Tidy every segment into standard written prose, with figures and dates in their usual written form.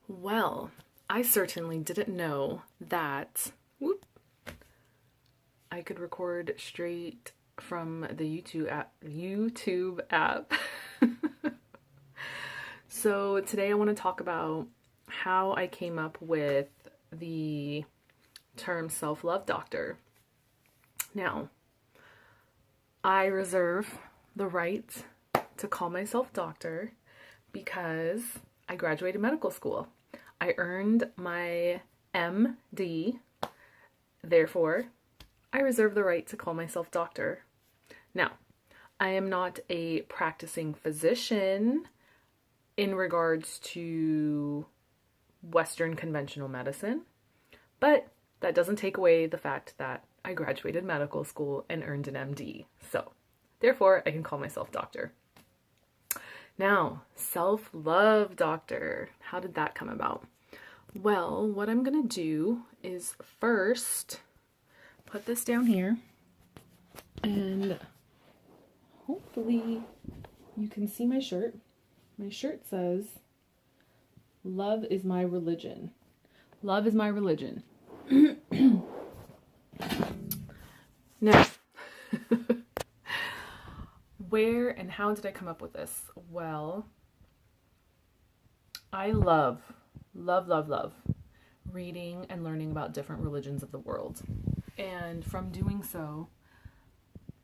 Well, I certainly didn't know that I could record straight from the YouTube app. So today I want to talk about how I came up with the term self-love doctor. Now, I reserve the right to call myself doctor because I graduated medical school. I earned my MD. Therefore, I reserve the right to call myself doctor. Now, I am not a practicing physician in regards to Western conventional medicine, but that doesn't take away the fact that I graduated medical school and earned an MD. So, therefore, I can call myself doctor. Now, self-love doctor. How did that come about? Well, what I'm going to do is first put this down here, and hopefully you can see my shirt. My shirt says, "Love is my religion." Love is my religion. Now, where and how did I come up with this? Well, I love reading and learning about different religions of the world. And from doing so,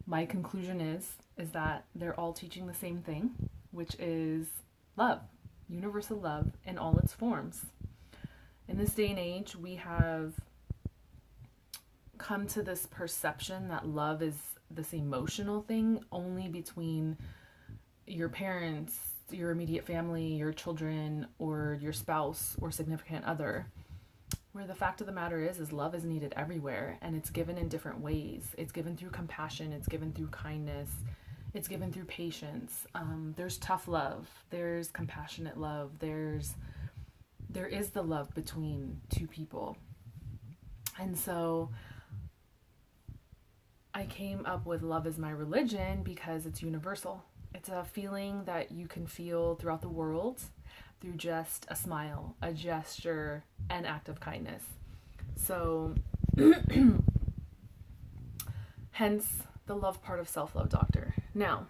my conclusion is that they're all teaching the same thing, which is love, universal love in all its forms. In this day and age, we have come to this perception that love is this emotional thing only between your parents, your immediate family, your children, or your spouse or significant other. Where the fact of the matter is love is needed everywhere, and it's given in different ways. It's given through compassion, it's given through kindness, it's given through patience. There's tough love, there's compassionate love, there is the love between two people. And so I came up with love is my religion because it's universal. It's a feeling that you can feel throughout the world through just a smile, a gesture, an act of kindness. So, hence the love part of self-love doctor. Now,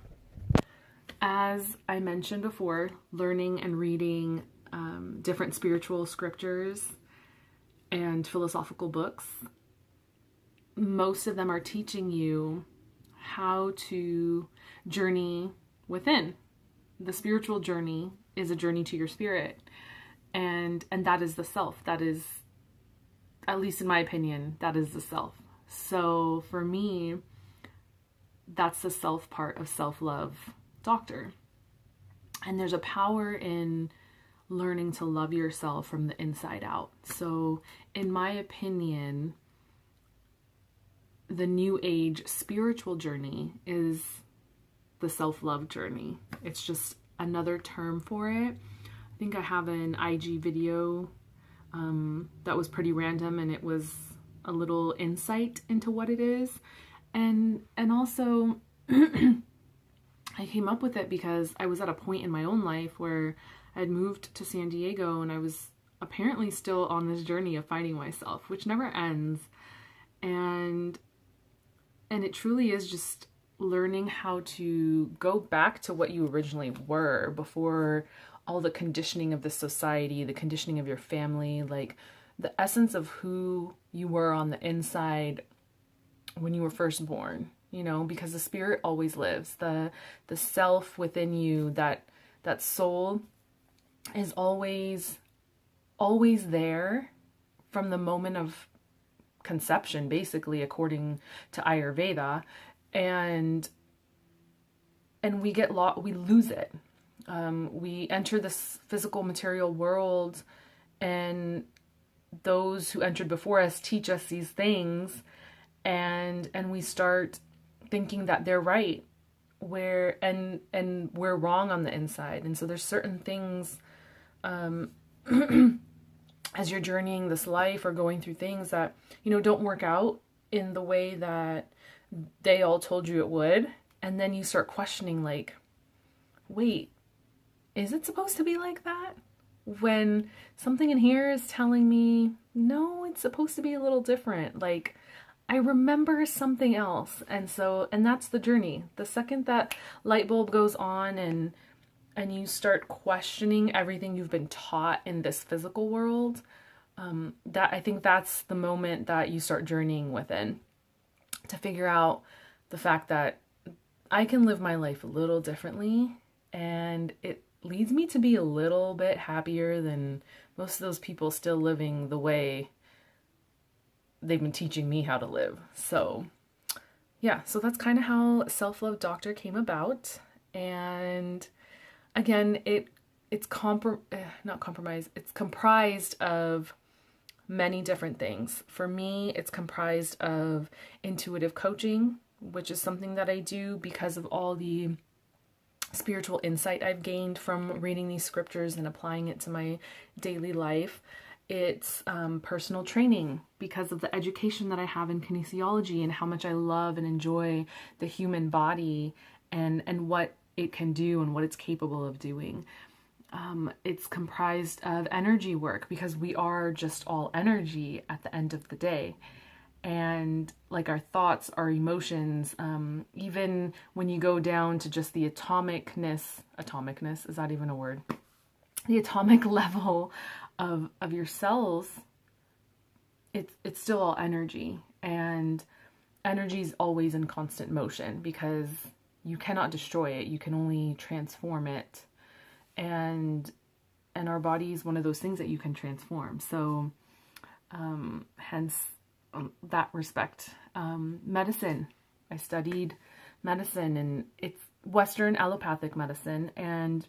as I mentioned before, learning and reading different spiritual scriptures and philosophical books, most of them are teaching you how to journey within. The spiritual journey is a journey to your spirit, and that is the self. That is, at least in my opinion, that is the self. So for me, that's the self part of self-love doctor. And there's a power in learning to love yourself from the inside out. So in my opinion, the new age spiritual journey is the self-love journey. It's just another term for it. I think I have an IG video that was pretty random, and it was a little insight into what it is. And also I came up with it because I was at a point in my own life where I had moved to San Diego, and I was apparently still on this journey of finding myself, which never ends. And it truly is just learning how to go back to what you originally were before all the conditioning of the society, the conditioning of your family, like the essence of who you were on the inside when you were first born, because the spirit always lives. The self within you, that soul is always there from the moment of conception, basically, according to Ayurveda. And we get lost, we lose it. We enter this physical material world, and those who entered before us teach us these things, and we start thinking that they're right, and we're wrong on the inside. And so there's certain things as you're journeying this life or going through things that don't work out in the way that they all told you it would, and then you start questioning, like, wait, is it supposed to be like that? when something in here is telling me, no, it's supposed to be a little different. Like, I remember something else. And that's the journey. The second that light bulb goes on and you start questioning everything you've been taught in this physical world, that I think that's the moment that you start journeying within, to figure out the fact that I can live my life a little differently, and it leads me to be a little bit happier than most of those people still living the way they've been teaching me how to live. So yeah, so that's kind of how Self-Love Doctor came about. And again, it's comprised of many different things. For me, it's comprised of intuitive coaching, which is something that I do because of all the spiritual insight I've gained from reading these scriptures and applying it to my daily life. It's personal training because of the education that I have in kinesiology and how much I love and enjoy the human body and what it can do and what it's capable of doing. It's comprised of energy work because we are just all energy at the end of the day. And like our thoughts, our emotions, even when you go down to just the atomicness, is that even a word? The atomic level of your cells, it's still all energy, and energy is always in constant motion because you cannot destroy it, you can only transform it. And our body is one of those things that you can transform. So hence that respect. Medicine, I studied medicine, and it's Western allopathic medicine, and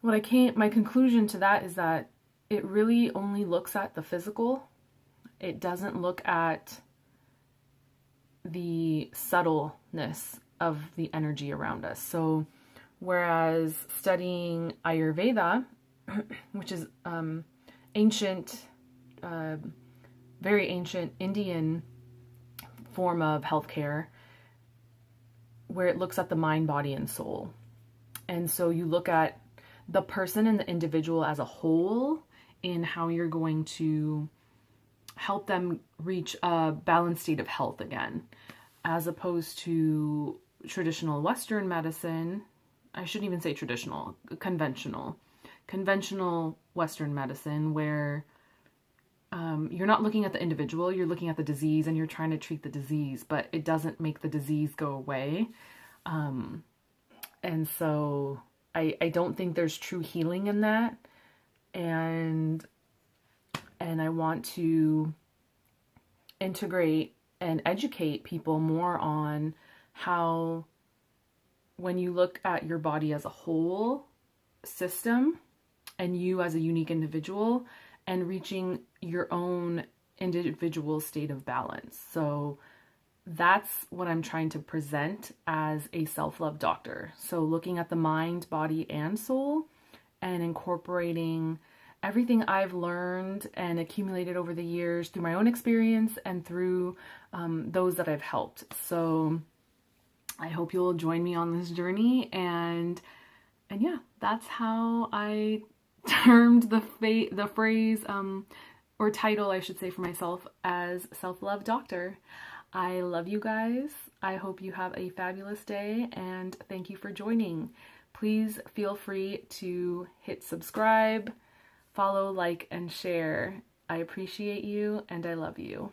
my conclusion to that is that it really only looks at the physical. It doesn't look at the subtleness of the energy around us. So whereas studying Ayurveda, which is ancient, very ancient Indian form of healthcare, where it looks at the mind, body, and soul. And so you look at the person and the individual as a whole in how you're going to help them reach a balanced state of health again, as opposed to traditional Western medicine. I shouldn't even say traditional, conventional Western medicine, where you're not looking at the individual, you're looking at the disease and you're trying to treat the disease, but it doesn't make the disease go away. And so I don't think there's true healing in that. And I want to integrate and educate people more on how, when you look at your body as a whole system and you as a unique individual, and reaching your own individual state of balance. So that's what I'm trying to present as a self-love doctor. So looking at the mind, body, and soul, and incorporating everything I've learned and accumulated over the years through my own experience and through those that I've helped. So I hope you'll join me on this journey. And yeah, that's how I termed the phrase or title, I should say, for myself as Self-Love Doctor. I love you guys. I hope you have a fabulous day, and thank you for joining. Please feel free to hit subscribe, follow, like, and share. I appreciate you, and I love you.